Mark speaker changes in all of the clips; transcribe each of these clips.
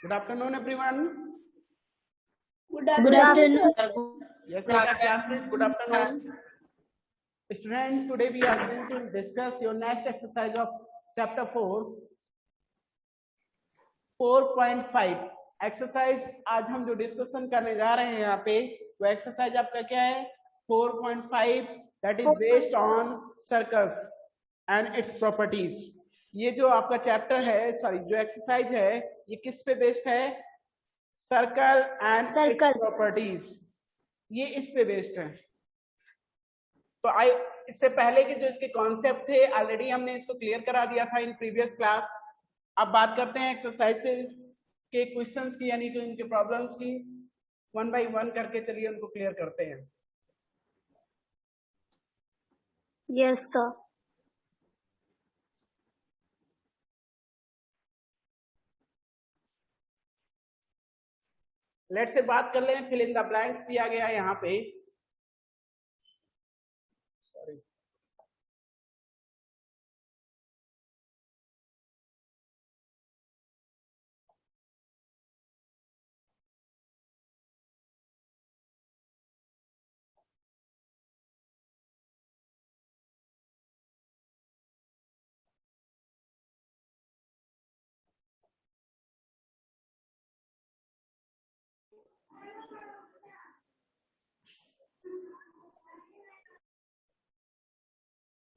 Speaker 1: Good afternoon, everyone.
Speaker 2: Good afternoon.
Speaker 1: Yes, my classes. Good afternoon, students. Today we are going to discuss your next exercise of chapter 4, 4.5. Exercise आज हम जो discussion करने जा रहे हैं यहाँ पे वो एक्सरसाइज आपका क्या है 4.5 that is based on circles and its properties. ये जो आपका चैप्टर है सॉरी जो एक्सरसाइज है ये किस पे बेस्ड है? सर्कल एंड इट्स प्रॉपर्टीज, ये इस पे बेस्ड है। तो इससे पहले के जो इसके कॉन्सेप्ट थे ऑलरेडी हमने इसको क्लियर करा दिया था इन प्रीवियस क्लास। अब बात करते हैं एक्सरसाइज के क्वेश्चंस की यानी कि उनके प्रॉब्लम्स की। वन बाय वन करके चलिए उनको क्लियर करते हैं।
Speaker 2: Yes sir.
Speaker 1: लेट से बात कर लें, फिल इन द ब्लैंक्स दिया गया है यहाँ पे। Sorry,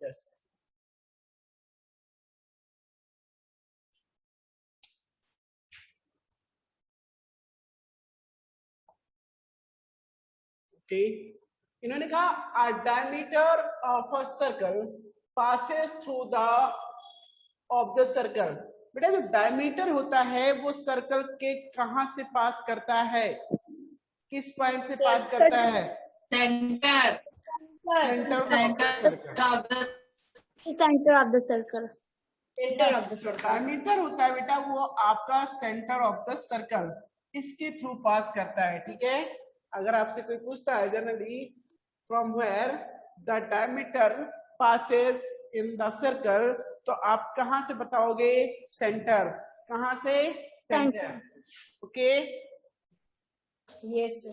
Speaker 1: yes okay. इन्होंने कहा अ diameter of a circle passes through the of the circle. बेटा जो डायमीटर होता है वो सर्कल के कहां से पास करता है? किस पॉइंट से पास करता है?
Speaker 3: Centre
Speaker 2: of the circle.
Speaker 1: Diameter होता है बेटा वो आपका सेंटर ऑफ द सर्कल, इसके थ्रू पास करता है। ठीक है, अगर आपसे कोई पूछता है generally from where the diameter passes in the circle, तो आप कहां से बताओगे? सेंटर। कहां से? सेंटर। ओके
Speaker 2: यस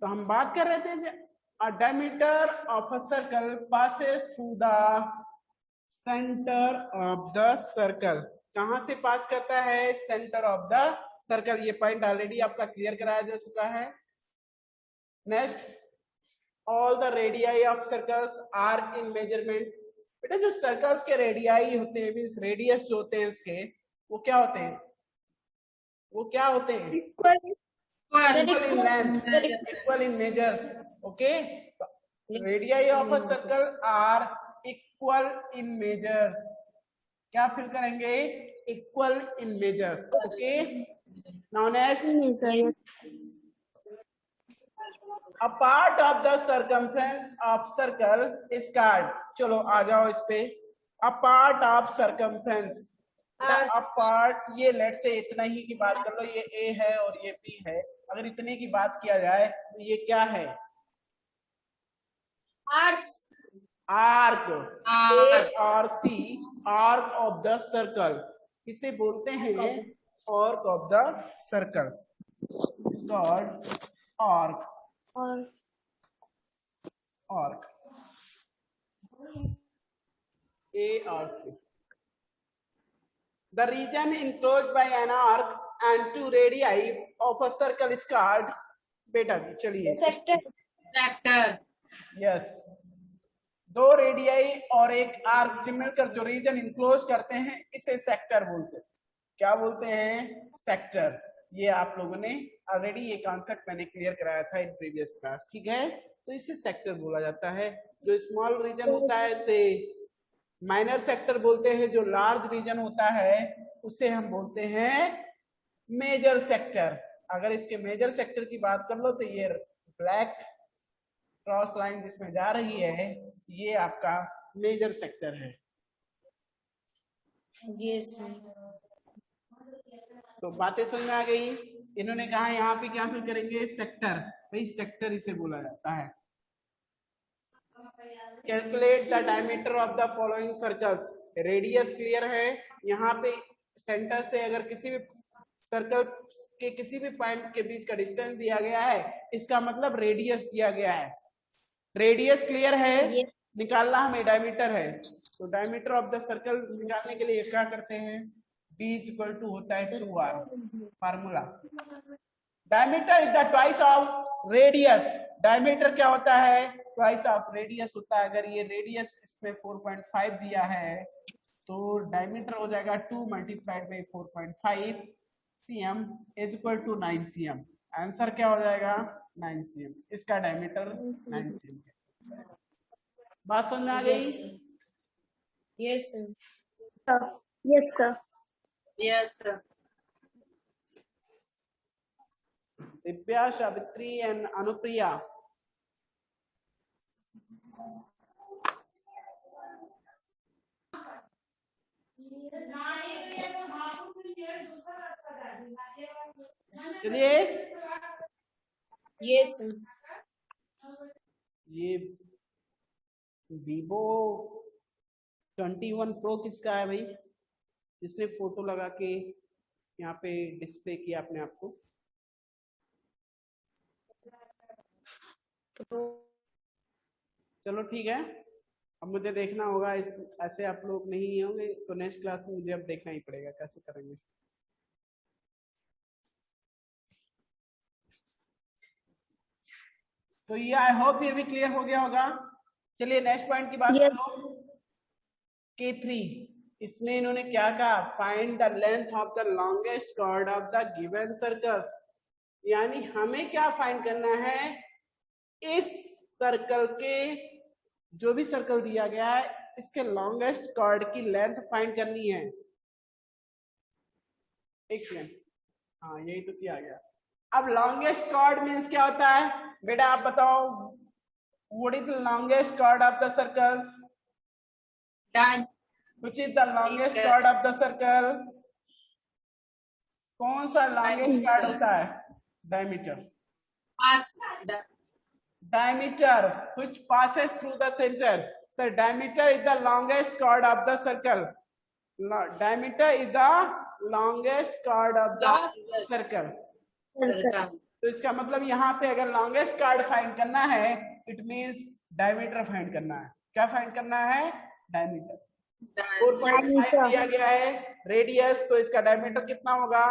Speaker 1: तो हम बात कर रहे थे a diameter of a circle passes through the centre of the circle. कहां से पास करता है? Centre of the circle. ये पॉइंट ऑलरेडी आपका क्लियर कराया जा चुका है। Next, all the radii of circles are in measurement. बेटा जो सर्कल्स के रेडियाई होते हैं मींस रेडियस जो होते हैं उसके वो क्या होते हैं? वो क्या होते हैं? Equal in length, equal in measures. Okay, radii of a circle are equal in measures. क्या फिल करेंगे? Equal in measures. Okay, now next, a part of the circumference of circle is called. चलो आ जाओ इस पे। A part of circumference, a part, ये लेट से इतना ही की बात कर लो, ये ए है और ये बी है। अगर इतने की बात किया जाए तो ये क्या है? आर्क। ए और सी, आर्क ऑफ द सर्कल, इसे बोलते हैं arc of the circle. It's called arc. Arc A or C. The region enclosed by an arc and two radii of a circle is called, बेटा जी चलिए,
Speaker 3: सेक्टर।
Speaker 1: yes, दो radii और एक arc मिलकर जो रीजन इनक्लोज करते हैं इसे सेक्टर बोलते हैं। क्या बोलते हैं? सेक्टर। ये आप लोगों ने ऑलरेडी ये कॉन्सेप्ट मैंने क्लियर कराया था इन प्रीवियस क्लास, ठीक है। तो इसे सेक्टर बोला जाता है। जो स्मॉल रीजन होता है इसे माइनर सेक्टर बोलते हैं। जो लार्ज रीजन होता है उसे हम बोलते हैं मेजर सेक्टर। अगर इसके मेजर सेक्टर की बात कर लो तो ये ब्लैक क्रॉस लाइन जिसमें जा रही है ये आपका मेजर सेक्टर है।
Speaker 2: यस।
Speaker 1: तो बातें समझ में आ गई। इन्होंने कहा यहाँ पे क्या फिल करेंगे? सेक्टर। भाई सेक्टर इसे बोला जाता है। Calculate the diameter of the following circles. Radius clear है। यहाँ पे सेंटर से अगर किसी भी सर्कल के किसी भी पॉइंट के बीच का डिस्टेंस दिया गया है इसका मतलब रेडियस दिया गया है। रेडियस क्लियर है। निकालना हमें डायमीटर है। तो डायमीटर ऑफ द सर्कल निकालने के लिए क्या करते हैं? D इक्वल टू होता है 2r। Formula diameter is the twice of radius. Diameter क्या होता है? ट्वाइस ऑफ रेडियस होता है। अगर ये रेडियस इसमें 4.5 दिया है तो डायमीटर हो जाएगा 2 multiplied by 4.5 cm is equal to 9 cm। Answer क्या हो जाएगा? 9 cm। इसका डायमीटर 9 cm है। बात समझ में आ गई?
Speaker 2: Yes sir. Yes sir.
Speaker 3: Yes, sir.
Speaker 1: Divya, Savitri and Anupriya. चलिए।
Speaker 2: यस।
Speaker 1: ये Vivo 21 Pro किसका है भाई? जिसने फोटो लगा के यहाँ पे डिस्प्ले किया अपने आप को। चलो ठीक है। अब मुझे देखना होगा। इस ऐसे आप लोग नहीं होंगे तो नेक्स्ट क्लास में मुझे अब देखना ही पड़ेगा कैसे करेंगे। तो ये आई होप ये भी क्लियर हो गया होगा। चलिए नेक्स्ट पॉइंट की बात करो। K3 इसमें इन्होंने क्या कहा? Find the length of the longest chord of the given circles. यानी हमें क्या फाइंड करना है? इस सर्कल के जो भी सर्कल दिया गया है इसके लॉन्गेस्ट कॉर्ड की लेंथ फाइंड करनी है। एक सेकेंड। हाँ यही तो किया गया। अब लॉन्गेस्ट कॉर्ड मीन्स क्या होता है? बेटा आप बताओ। What is the longest chord of the circles?
Speaker 3: Done.
Speaker 1: Which is the longest chord of the circle? कौन सा longest chord होता है? Diameter. Diameter which passes through the center. So diameter is the longest chord of the circle. Diameter is the longest chord of the circle. तो इसका मतलब यहाँ पे अगर longest chord फाइंड करना है it means diameter फाइंड करना है। क्या फाइंड करना है? डायमीटर। 4.5 दिया गया है रेडियस, तो इसका डायमीटर कितना होगा?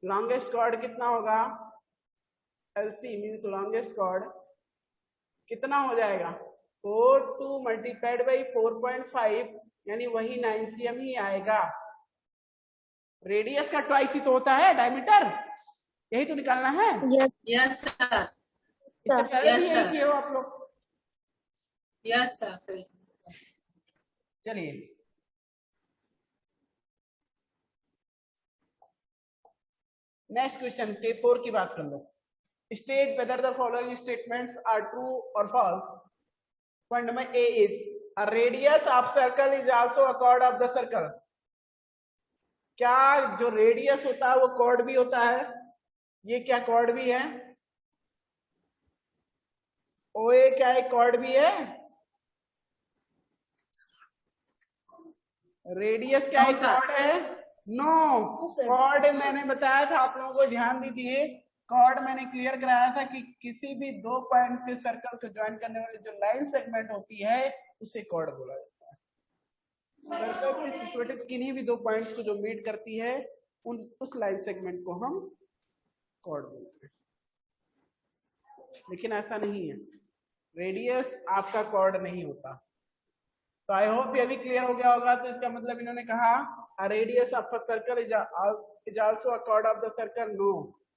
Speaker 1: लॉन्गेस्ट कॉर्ड कितना होगा? LC मींस लॉन्गेस्ट कॉर्ड कितना हो जाएगा? 4 मल्टीप्लाइड बाई 4.5 यानी वही 9 cm ही आएगा। रेडियस का ट्वाइस ही तो होता है डायमीटर। यही तो निकालना है।
Speaker 3: Yes, sir.
Speaker 1: इससे पहले भी
Speaker 3: Yes,
Speaker 1: यही
Speaker 3: sir.
Speaker 1: किए हो आप लोग।
Speaker 3: Yes, sir.
Speaker 1: चलिए नेक्स्ट क्वेश्चन K4 की बात कर लो। State whether the following statements are true और false. Point number A is a radius of circle is also a chord of the circle. क्या जो रेडियस होता है वो कॉर्ड भी होता है? ये क्या कॉर्ड भी है? OA क्या एक कॉर्ड भी है? रेडियस क्या एक कॉर्ड है? नो। कॉर्ड मैंने बताया था आप लोगों को, ध्यान दीजिए। कॉर्ड मैंने क्लियर कराया था कि किसी भी दो पॉइंट्स के सर्कल को ज्वाइन करने वाली जो लाइन सेगमेंट होती है उसे कॉर्ड बोला जाता है। सर्कल के सिचुएटेड किन्हीं भी दो पॉइंट्स को जो मीट करती है उस लाइन सेगमेंट को हम कॉर्ड बोलते हैं। लेकिन ऐसा नहीं है, रेडियस आपका कॉर्ड नहीं होता। तो आई होप ये भी क्लियर हो गया होगा। तो इसका मतलब इन्होंने कहा a radius of a circle is also a chord of the circle। No,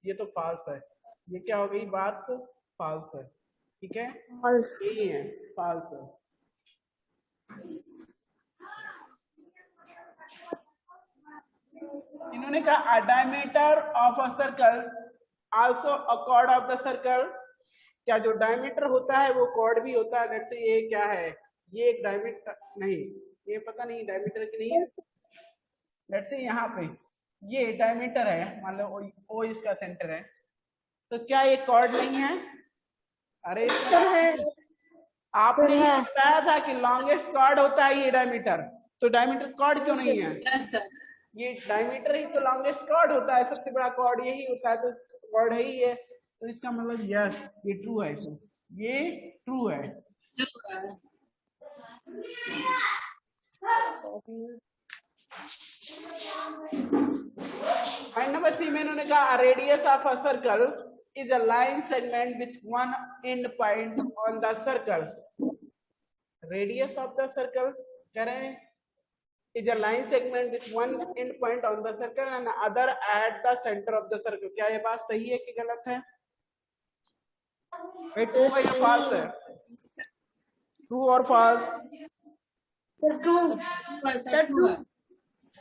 Speaker 1: ये तो false है। ये क्या हो गई बात, false है। ठीक है,
Speaker 2: False.
Speaker 1: यही है, false है। इन्होंने कहा a diameter of a circle also a chord of the circle। क्या जो डायमीटर होता है वो कॉर्ड भी होता है। लेट्स से ये क्या है, ये एक डायमीटर नहीं, ये पता नहीं डायमीटर की नहीं है। लेट्स से यहाँ पे ये डायमीटर है, मान लो ओ इसका सेंटर है, तो क्या ये कॉर्ड नहीं है? अरे आपने ये बताया था कि लॉन्गेस्ट कॉर्ड होता है ये डायमीटर, तो डायमीटर कॉर्ड क्यों नहीं है?
Speaker 3: Yes, sir.
Speaker 1: ये डायमीटर ही तो लॉन्गेस्ट कॉर्ड होता है, सबसे बड़ा कॉर्ड यही होता है, तो कॉर्ड है ही है। तो इसका मतलब यस, ये ट्रू है, इसमें ये ट्रू है। पॉइंट नंबर सी में उन्होंने कहा radius of a circle is a line segment with one end point on the circle। Radius of the circle कह रहे हैं is a line segment with one end point on the circle and other at the center of the circle। क्या ये बात सही है कि गलत है? ट्रू है या फॉल्स है? ट्रू और फॉल्स?
Speaker 2: True.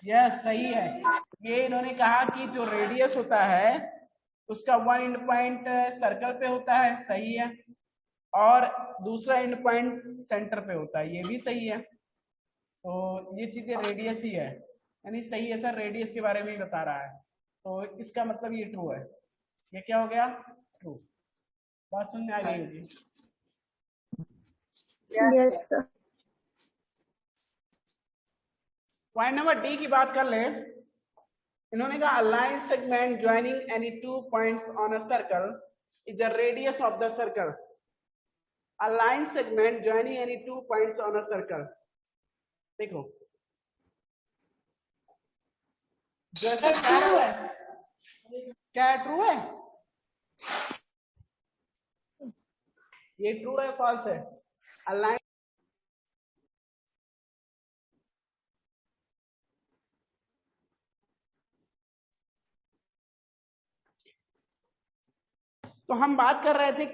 Speaker 1: यस, सही है। ये इन्होंने कहा कि जो रेडियस होता है उसका वन एंड पॉइंट सर्कल पे होता है, सही है, और दूसरा एंड पॉइंट सेंटर पे होता है, ये भी सही है। तो ये चीजें रेडियस ही है, यानी सही है सर, रेडियस के बारे में ही बता रहा है, तो इसका मतलब ये ट्रू है। ये क्या हो गया? ट्रू। बात समझ में आ गई होगी?
Speaker 2: Yes, sir.
Speaker 1: Point number D की बात कर ले। इन्होंने कहा line segment joining any two points on a circle is the radius of the circle. A line segment joining any two points on a circle. देखो क्या ट्रू है? ये ट्रू है फॉल्स है? अ लाइन तो हम बात कर रहे थे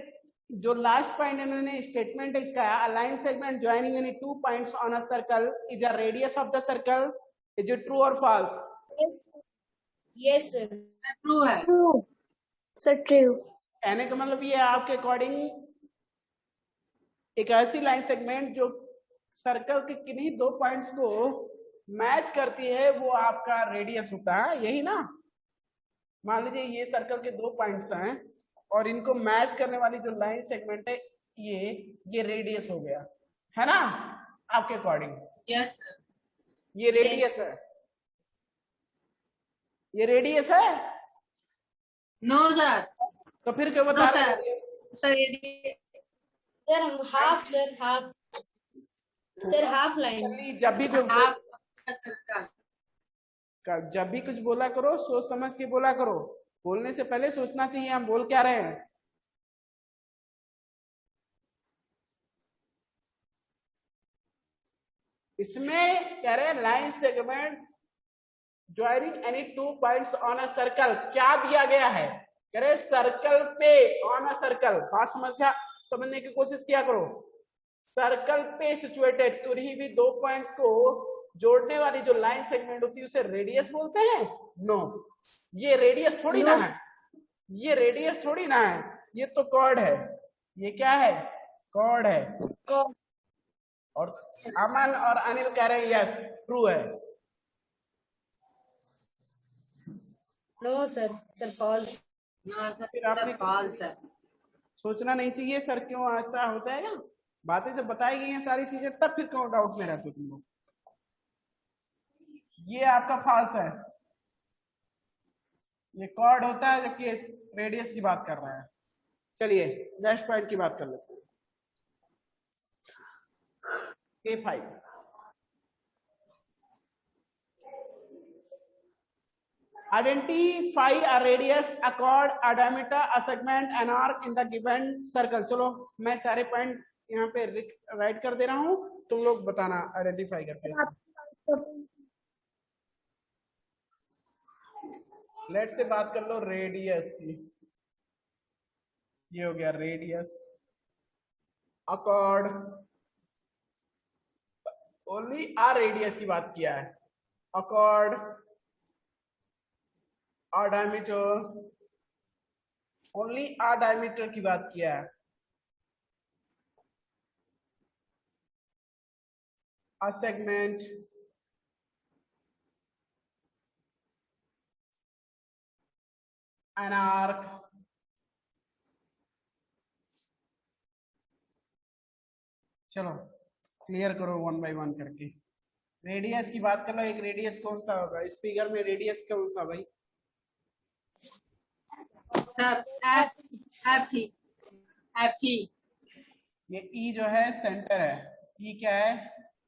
Speaker 1: जो लास्ट पॉइंट इन्होंने स्टेटमेंट इसका है, a line segment joining any two points on a circle is a radius of the circle. Is it true और फॉल्स?
Speaker 2: Yes, sir.
Speaker 3: True है।
Speaker 2: True. Sir, true.
Speaker 1: कहने का मतलब ये आपके अकॉर्डिंग एक ऐसी लाइन सेगमेंट जो सर्कल के किन्हीं दो पॉइंट्स को मैच करती है वो आपका रेडियस होता है, यही ना? मान लीजिए ये सर्कल के दो पॉइंट्स हैं और इनको मैच करने वाली जो लाइन सेगमेंट है ये रेडियस हो गया, है ना आपके अकॉर्डिंग?
Speaker 3: Yes, sir.
Speaker 1: ये रेडियस है, ये रेडियस है।
Speaker 3: No, sir.
Speaker 1: तो फिर क्यों बता रहे
Speaker 3: sir.
Speaker 1: रेडियस?
Speaker 3: Sir, ये
Speaker 2: Sir, half, sir, half. Sir, half line.
Speaker 1: जब भी कोई
Speaker 3: half का circle।
Speaker 1: जब भी कुछ बोला करो सोच समझ के बोला करो, बोलने से पहले सोचना चाहिए हम बोल क्या रहे हैं। इसमें कह रहे हैं line segment joining any two points on a circle. क्या दिया गया है? कह रहे सर्कल पे, ऑन अ सर्कल। बात समझने की कोशिश किया करो। सर्कल पे सिचुएटेड किन्हीं भी दो पॉइंट्स को जोड़ने वाली जो लाइन सेगमेंट होती है उसे रेडियस बोलते हैं? नो, ये रेडियस थोड़ी ना है, ये रेडियस थोड़ी ना है, ये तो कॉर्ड है। ये क्या है? कॉर्ड है। और अमन और अनिल कह रहे हैं यस ट्रू है।
Speaker 2: No, sir. Sir, false.
Speaker 3: No, sir.
Speaker 1: फिर आपने
Speaker 3: false है।
Speaker 1: सोचना नहीं चाहिए सर क्यों ऐसा हो जाएगा? बातें जब बताई गई हैं सारी चीजें तब फिर क्यों डाउट में रहते हो तुम लोग? ये आपका फॉल्स है, ये कॉर्ड होता है जबकि रेडियस की बात कर रहा है। चलिए नेक्स्ट पॉइंट की बात कर लेते हैं। K5 identify a radius, a chord, a diameter, a segment, an arc in the given circle। चलो मैं सारे पॉइंट यहाँ पे राइट कर दे रहा हूँ, तुम लोग बताना आइडेंटिफाई करके इसको। लेट से बात कर लो रेडियस की। ये हो गया radius. A chord only or radius की बात किया है। A chord or diameter only or diameter की बात किया है। A segment an arc चलो क्लियर करो वन बाय वन करके। रेडियस की बात कर लो, एक रेडियस कौन सा होगा इस फिगर में? रेडियस कौन सा भाई?
Speaker 3: सर एफ ही
Speaker 1: ये ई जो है सेंटर है। ई क्या है?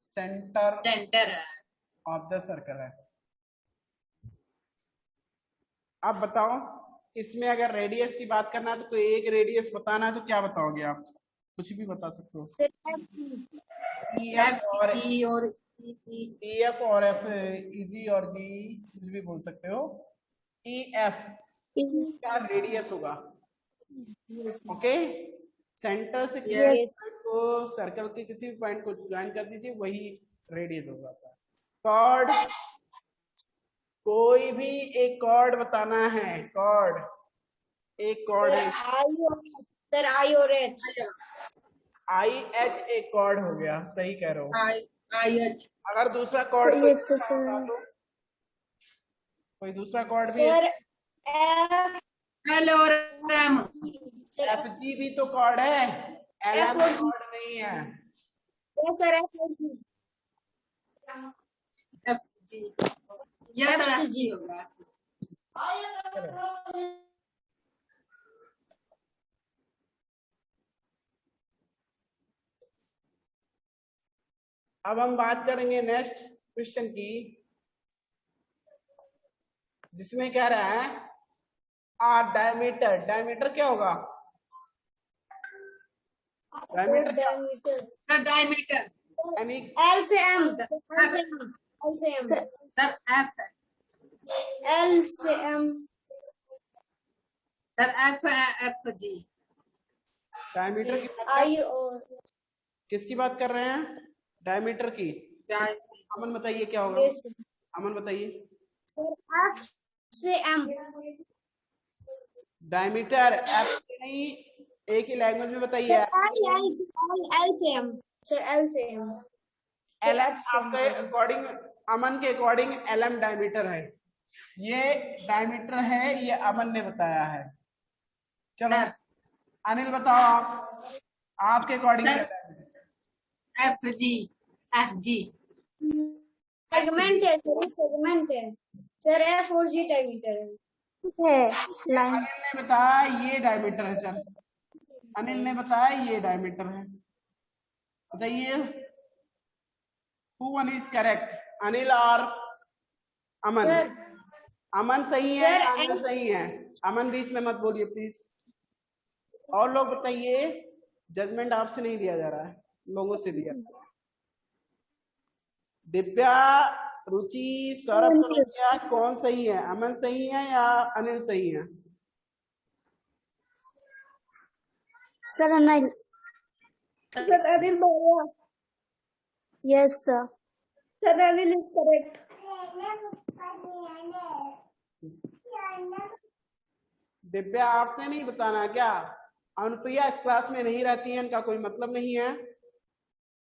Speaker 1: सेंटर
Speaker 3: सेंटर है।
Speaker 1: ऑफ द सर्कल है। अब बताओ इसमें अगर रेडियस की बात करना है तो कोई एक रेडियस बताना है तो क्या बताओगे आप? कुछ भी बता सकते हो।
Speaker 3: एफ
Speaker 1: और
Speaker 3: ई और
Speaker 1: एफ और एफ, इजी और जी कुछ भी बोल सकते हो। ई एफ का रेडियस होगा। ओके, सेंटर से किसी पॉइंट को, सर्कल के किसी भी पॉइंट को ज्वाइन कर दीजिए, वही रेडियस हो जाता है। कॉर्ड, कोई भी एक कॉर्ड बताना है। कॉर्ड, एक कॉर्ड है।
Speaker 2: सर आई और एच।
Speaker 1: आई एच एक कॉर्ड हो गया, सही कह रहे हो।
Speaker 3: I H.
Speaker 1: अगर दूसरा कॉर्ड कोई दूसरा कॉर्ड भी
Speaker 2: सर एफ
Speaker 3: एल और एम।
Speaker 1: एफ जी भी तो कॉर्ड है, एल एम कॉर्ड नहीं है।
Speaker 2: सर
Speaker 3: एफ जी या सर जी होगा।
Speaker 1: अब हम बात करेंगे नेक्स्ट क्वेश्चन की, जिसमें क्या रहा है आर डायमीटर। डायमीटर क्या होगा? डायमीटर क्या?
Speaker 3: सर डायमीटर
Speaker 1: यानी
Speaker 2: एल से एम। एल से एम। एल से एम।
Speaker 3: सर एफ
Speaker 2: एल से M.
Speaker 3: Sir F G.
Speaker 1: Diameter की बात
Speaker 2: आई और
Speaker 1: किसकी बात कर रहे हैं? डायमीटर की। अमन बताइए क्या होगा? अमन बताइए।
Speaker 2: एफ से एम।
Speaker 1: डायमीटर एफ से नहीं, एक ही लैंग्वेज में बताइए।
Speaker 2: एल से एम। सर एल से एम।
Speaker 1: एल एम आपके अकॉर्डिंग, अमन के अकॉर्डिंग एल एम डायमीटर है। ये डायमीटर है, ये अमन ने बताया है। चलो अनिल बताओ आप, आपके according
Speaker 3: F G. F G
Speaker 2: segment है सर, सेगमेंट है सर। एफ और जी डायमीटर है।
Speaker 1: अनिल ने बताया ये डायमीटर है सर। अनिल ने बताया ये डायमीटर है। बताइए who one is correct, Anil और अमन? अमन सही है, अनिल सही है। अमन बीच में मत बोलिए प्लीज। और लोग बताइए, जजमेंट आपसे नहीं दिया जा रहा है, लोगों से दिया। दिव्या, रुचि, सौरभ, क्या कौन सही है? अमन सही है या अनिल सही है?
Speaker 2: सर अनिल। सर अनिल बोला। Yes sir. Sir Anil is correct.
Speaker 1: Divya आपने नहीं बताना क्या? अनुप्रिया इस क्लास में नहीं रहती है, इनका कोई मतलब नहीं है।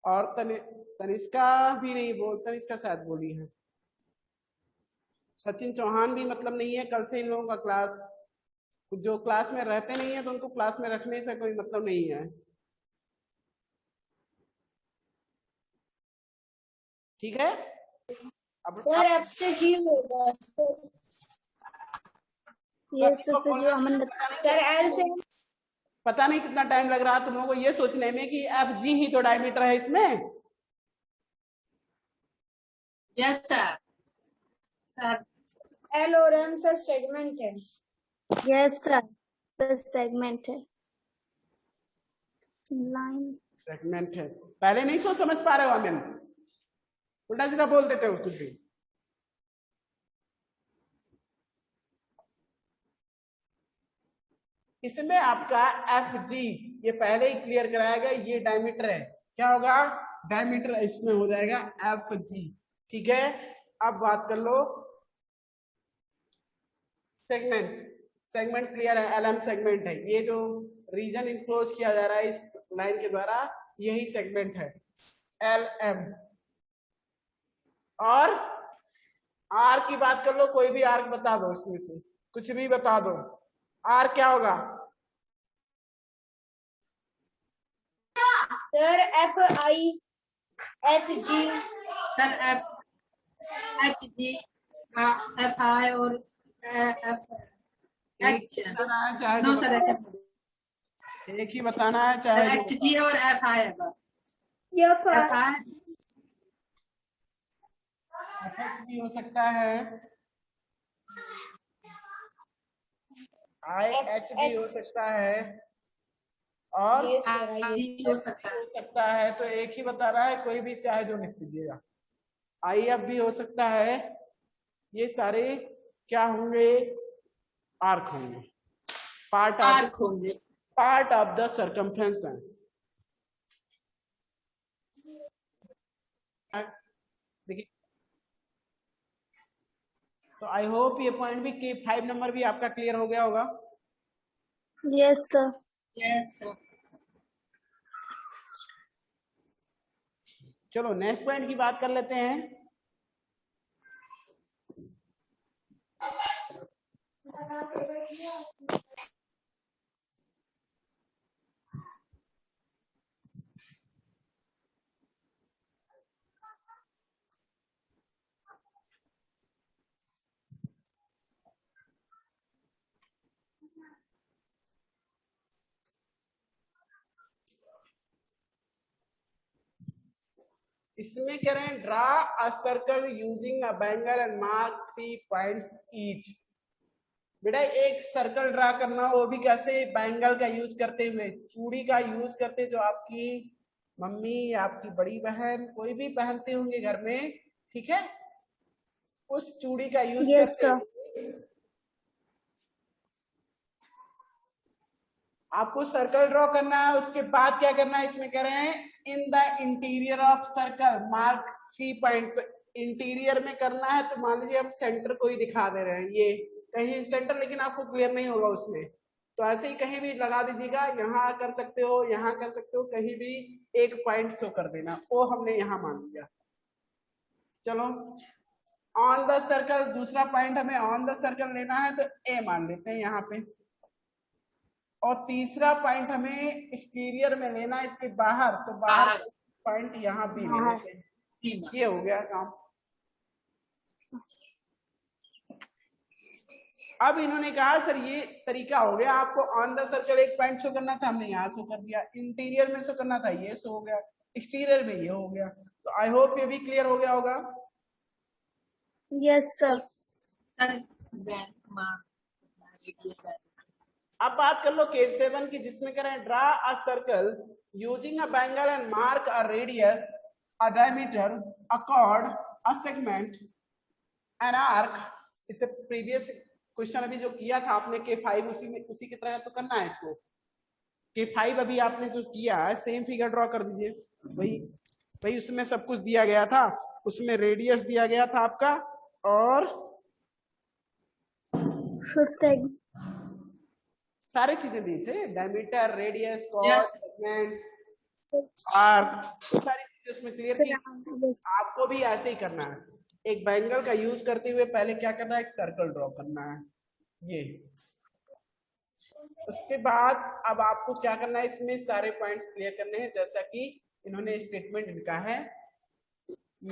Speaker 1: और तनिष्का भी नहीं बोल, तनिष्का शायद बोली है। सचिन चौहान भी मतलब नहीं है। कल से इन लोगों का क्लास, जो क्लास में रहते नहीं है तो उनको क्लास में रखने से कोई मतलब नहीं है। ठीक है? अब
Speaker 2: सर एफ से जी होगा। ये तो जो अमन बता। सर एल से
Speaker 1: पता नहीं कितना टाइम लग रहा तुम लोगों को ये सोचने में कि एफ जी ही तो डायमीटर है इसमें।
Speaker 3: Yes sir. सर
Speaker 2: एल और एम सर सेगमेंट है। यस सर, सर सेगमेंट है। लाइन
Speaker 1: सेगमेंट है, पहले नहीं सोच समझ पा रहे हो मैम, उल्टा सीधा बोल देते हो कुछ भी। इसमें आपका एफ जी ये पहले ही क्लियर कराया गया, ये डायमीटर है, क्या होगा डायमीटर, इसमें हो जाएगा एफ जी। ठीक है, अब बात कर लो सेगमेंट। सेगमेंट क्लियर है, एल एम सेगमेंट है, ये जो रीजन इनक्लोज किया जा रहा है इस लाइन के द्वारा यही सेगमेंट है एल एम। और आर की बात कर लो, कोई भी आर्क बता दो, इसमें से कुछ भी बता दो, आर क्या होगा
Speaker 2: sir F I H G.
Speaker 3: Sir H G F I और एफ एच।
Speaker 1: चाहे
Speaker 3: नो सर
Speaker 1: एक ही बताना है, चाहे
Speaker 3: एच जी और एफ आई है बस।
Speaker 2: एफ
Speaker 3: एफ आई
Speaker 1: भी हो सकता है, आई एच भी हो सकता है, और
Speaker 2: यस सर आई
Speaker 3: हो सकता है।
Speaker 1: हो सकता है, तो एक ही बता रहा है, कोई भी चाहे जो लिख दीजिएगा। आई एफ भी हो सकता है, ये सारे क्या होंगे आर्क होंगे,
Speaker 3: आर्क होंगे,
Speaker 1: पार्ट ऑफ द सर्कमफ्रेंस है। देखिए, तो आई होप ये पॉइंट भी कि 5 नंबर भी आपका क्लियर हो गया होगा।
Speaker 2: Yes sir.
Speaker 3: Yes sir.
Speaker 1: चलो नेक्स्ट पॉइंट की बात कर लेते हैं। इसमें कह रहे हैं draw a circle using a bangle and mark 3 points each. बेटा एक सर्कल ड्रा करना, वो भी कैसे, बैंगल का यूज करते हुए, चूड़ी का यूज करते, जो आपकी मम्मी या आपकी बड़ी बहन कोई भी पहनते होंगे घर में, ठीक है, उस चूड़ी का यूज करते हुए आपको सर्कल ड्रॉ करना है। उसके बाद क्या करना है, इसमें कह रहे हैं in the interior of circle mark 3 point. Interior में करना है, तो मान लीजिए आप सेंटर को ही दिखा दे रहे हैं, ये कहीं सेंटर, लेकिन आपको क्लियर नहीं होगा उसमें, तो ऐसे ही कहीं भी लगा दीजिएगा, यहाँ कर सकते हो, यहाँ कर सकते हो, कहीं भी एक पॉइंट शो कर देना, वो हमने यहाँ मान लिया। चलो ऑन द सर्कल, दूसरा पॉइंट हमें ऑन द सर्कल लेना है, तो ए मान लेते हैं यहाँ पे, और तीसरा पॉइंट हमें एक्सटीरियर में लेना है, इसके बाहर, तो बाहर पॉइंट यहाँ भी ले लेते हैं। ये हो गया काम। अब इन्होंने कहा सर ये तरीका हो गया, आपको ऑन द सर्कल एक पॉइंट शो करना था, हमने यहाँ शो कर दिया, इंटीरियर में शो करना था, ये शो हो गया, एक्सटीरियर में ये हो गया। तो आई होप ये भी क्लियर हो गया होगा।
Speaker 2: Yes sir.
Speaker 1: अब बात कर लो केस 7 की, जिसमें कह रहे हैं draw a circle using a bangle and mark a radius, a diameter, a cord, a segment, an arc. इससे प्रीवियस क्वेश्चन अभी जो किया था आपने K5, उसी की तरह तो करना है इसको। K5 अभी आपने जो किया है सेम फिगर ड्रॉ कर दीजिए, वही उसमें सब कुछ दिया गया था, उसमें रेडियस दिया गया था आपका, और सारी चीजें दी थे, diameter, radius, chord, segment, arc, सारी चीजें उसमें क्लियर थी। आपको भी ऐसे ही करना है, एक बैंगल का यूज करते हुए पहले क्या करना है, एक सर्कल ड्रॉ करना है, ये। उसके बाद अब आपको क्या करना है, इसमें सारे पॉइंट्स क्लियर करने हैं, जैसा कि इन्होंने स्टेटमेंट लिखा है,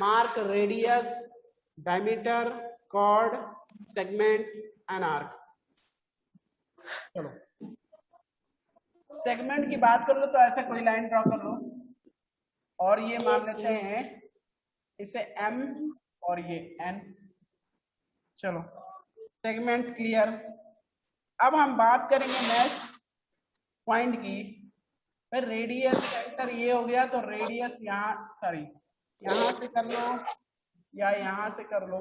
Speaker 1: mark radius, diameter, chord, segment and arc. चलो सेगमेंट की बात कर लो, तो ऐसा कोई लाइन ड्रॉ कर लो, और ये मान लेते हैं इसे M और ये N। चलो सेगमेंट क्लियर। अब हम बात करेंगे नेक्स्ट पॉइंट की, फिर रेडियस सेक्टर ये हो गया, तो रेडियस यहाँ, सॉरी यहाँ से कर लो या यहाँ से कर लो।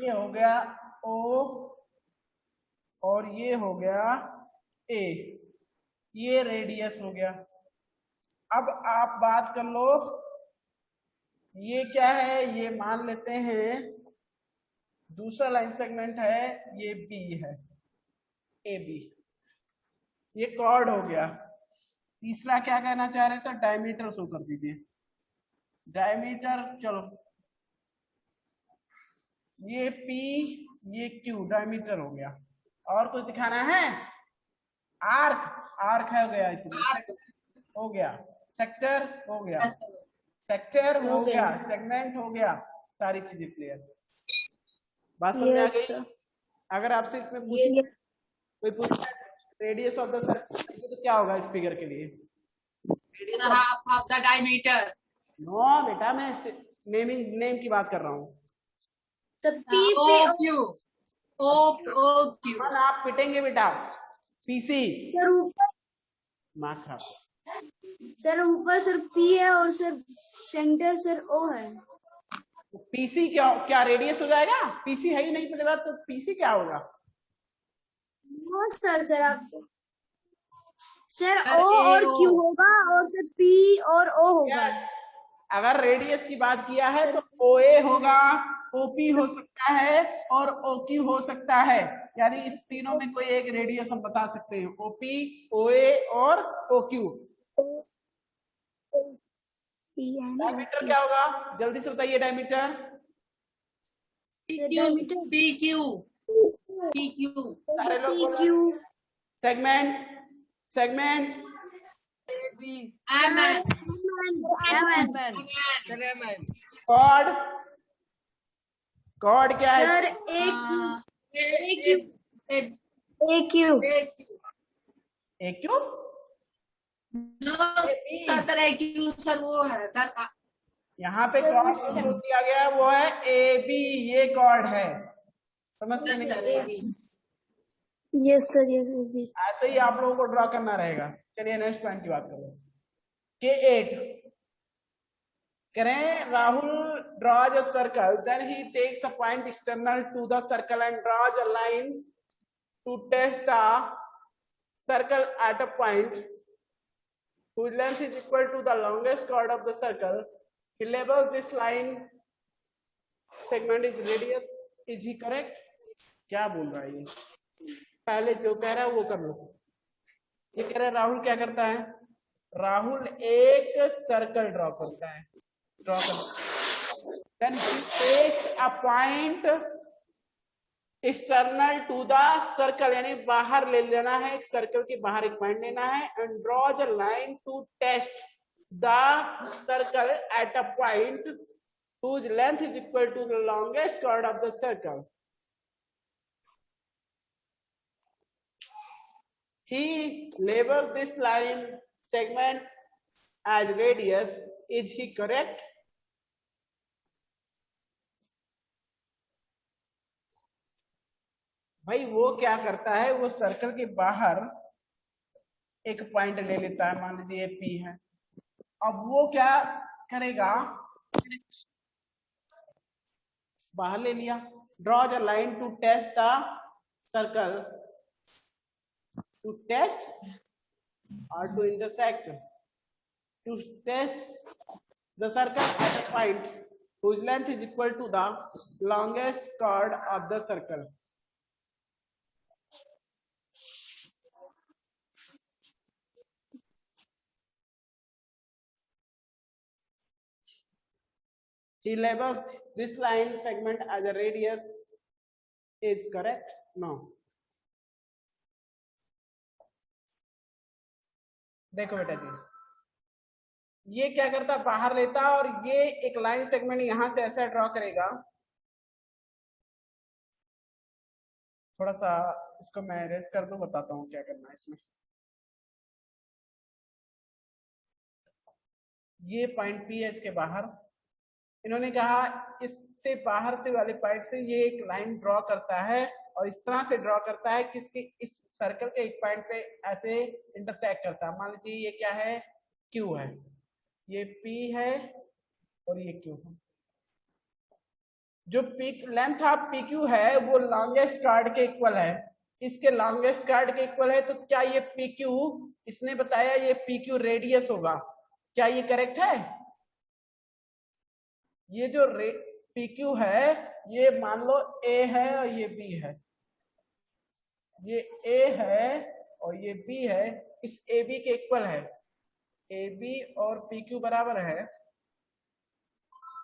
Speaker 1: ये हो गया O और ये हो गया A, ये रेडियस हो गया। अब आप बात कर लो, ये क्या है, ये मान लेते हैं दूसरा लाइन सेगमेंट है, ये B है, AB, ये कॉर्ड हो गया। तीसरा क्या कहना चाह रहे हैं सर, डायमीटर शो कर दीजिए। डायमीटर, चलो ये P ये Q डायमीटर हो गया। और कुछ दिखाना है? आर्क, आर्क है हो गया, इसलिए हो गया। सेक्टर हो गया, सेक्टर हो गया, सेगमेंट हो गया, सारी चीजें क्लियर। बात समझ आ गई? अगर आपसे इसमें कोई पूछे रेडियस ऑफ द सर्कल तो क्या होगा इस फिगर के लिए?
Speaker 3: Half of the diameter.
Speaker 1: No बेटा, मैं नेम की बात कर रहा हूँ।
Speaker 2: तो P से
Speaker 3: O Q।
Speaker 1: आप पिटेंगे बेटा। PC
Speaker 2: सर ऊपर,
Speaker 1: मास्टर
Speaker 2: सर ऊपर सर P है और सर सेंटर सर O है।
Speaker 1: PC क्या क्या रेडियस हो जाएगा? PC है ही नहीं पहले बात, तो PC क्या होगा?
Speaker 2: नो सर आप सर O और Q होगा और सर P और O होगा।
Speaker 1: अगर रेडियस की बात किया है तो OA होगा, OP हो सकता है और OQ हो सकता है, यानी इस तीनों में कोई एक रेडियस हम बता सकते हैं, OP, OA और OQ। डायमीटर क्या होगा, जल्दी से बताइए? Diameter
Speaker 3: PQ।
Speaker 1: सारे लोग। सेगमेंट, सेगमेंट कॉर्ड, कॉर्ड क्या है
Speaker 2: sir? AQ।
Speaker 1: AQ
Speaker 3: sir AQ sir वो है सर,
Speaker 1: यहाँ पे कॉर्ड जो दिया गया है वो है AB, ये कॉर्ड है, समझ में नहीं?
Speaker 2: Yes sir, yes.
Speaker 1: ऐसे ही आप लोगों को ड्रॉ करना रहेगा। चलिए नेक्स्ट पॉइंट की बात करो। K8 करें, Rahul draws a circle, then he takes a point external to the circle and draws a line to test the circle at a point whose length is equal to the longest chord of the circle. He labels this line segment is radius. Is he correct? क्या बोल रहा है ये? पहले जो कह रहा है वो कर लो। ये कह रहा है राहुल क्या करता है? राहुल एक सर्कल ड्रॉ करता है, then he takes a point external to the circle, यानी बाहर ले लेना है, एक सर्कल के बाहर एक पॉइंट लेना है, and draws a line to test the circle at a point whose length is equal to the longest chord of the circle. He labels this line segment as radius. Is he correct? भाई वो क्या करता है, वो circle के बाहर एक point ले लेता है, मान लीजिए P है। अब वो क्या करेगा, बाहर ले लिया, draws a line to test the circle, to test or to intersect, to test the circle at a point whose length is equal to the longest chord of the circle. He labels this line segment as a radius. Is correct? No. देखो बेटा जी, ये क्या करता, बाहर लेता और ये एक लाइन सेगमेंट यहां से ऐसा ड्रॉ करेगा। थोड़ा सा इसको मैं अरेंज कर दूं, बताता हूं क्या करना है इसमें। ये पॉइंट P है इसके बाहर, इन्होंने कहा इस से बाहर से वाले पॉइंट से ये एक लाइन ड्रॉ करता है और इस तरह से ड्रॉ करता है कि इसके इस सर्कल के एक पॉइंट पे ऐसे इंटरसेक्ट करता है। मान लीजिए ये क्या है, क्यू है, ये पी है और ये क्यू है। जो peak length of P Q है वो लॉन्गेस्ट कार्ड के इक्वल है, इसके लॉन्गेस्ट कार्ड के इक्वल है। तो क्या ये पी क्यू, इसने बताया ये पी क्यू रेडियस होगा, क्या ये करेक्ट है? ये जो पी क्यू है ये मान लो ए है और ये बी है, ये ए है और ये बी है, इस ए बी के इक्वल है, ए बी और पी क्यू बराबर है।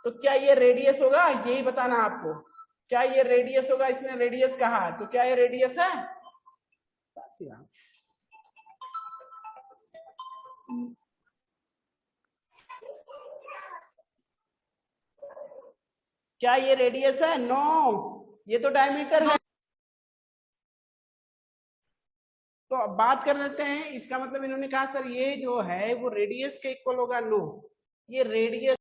Speaker 1: तो क्या ये रेडियस होगा, यही बताना आपको, क्या ये रेडियस होगा? इसने रेडियस कहा, तो क्या ये रेडियस है? क्या ये रेडियस है? नो, ये तो डायमीटर है। तो अब बात कर लेते हैं, इसका मतलब इन्होंने कहा सर ये जो है वो रेडियस के इक्वल होगा। नो, ये रेडियस